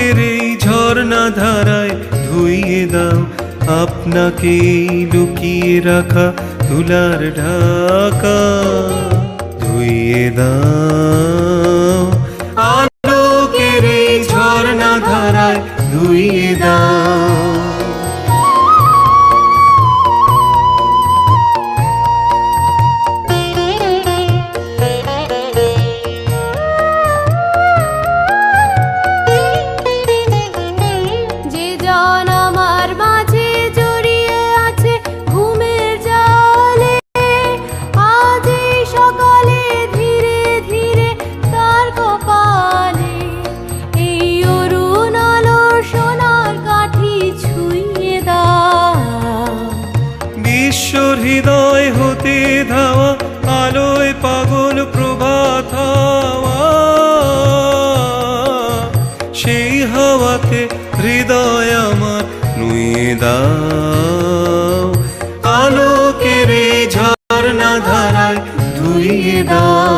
আলোকের এই ঝর্ণা ধারায় ধুইয়ে দাও আপনাকে লুকিয়ে রাখা তুলার ঢাকা। ধুইয়ে দাও আলোকের এই ঝর্ণা ধারায় ধুইয়ে দাও। ঈশ্বর হৃদয় হতে ধাওয়া আলোয় পাগল প্রভাত হাওয়া, সেই হাওয়াতে হৃদয় আমার নুয়ে দাও আলোকের এই ঝর্ণা ধারায় ধুইয়ে দাও।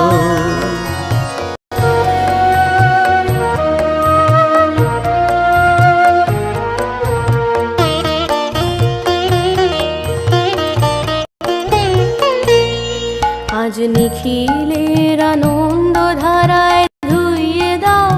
আজ নিখিলের আনন্দ ধারায় ধুইয়ে দাও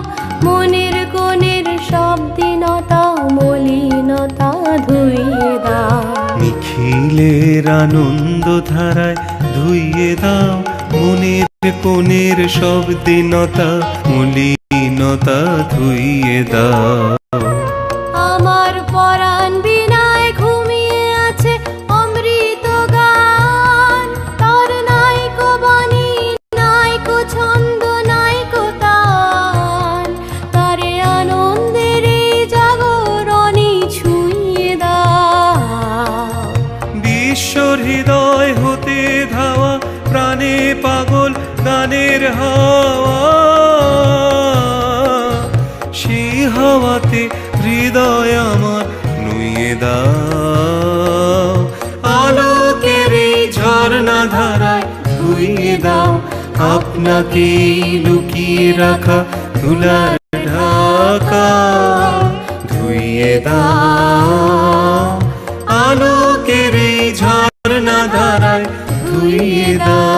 মনের কোণের সব দীনতা মলিনতা ধুইয়ে দাও। নিখিলের আনন্দ ধারায় ধুইয়ে দাও মনের কোণের সব দীনতা মলিনতা ধুইয়ে দাও। আমার পরাণ বিনায় ঘুমিয়ে আছে অমৃত গান, তার নাইকো বাণী নাইকো ছন্দ নাইকো তান, তারে আনন্দের এই জাগরণী ছুঁয়ে দাও। ঈশ্বর হৃদয় হতে ধাওয়া প্রাণে পাগল গানের হাওয়া, সেই হাওয়াতে হৃদয় আমার নুয়ে দাও আলোকের এই ঝর্ণা ধারায় ধুইয়ে দাও আপনাকে লুকিয়ে রাখা তুলার ঢাকা। ধুইয়ে দাও আলোকের এই ঝর্ণা ধারায় ধুইয়ে দাও।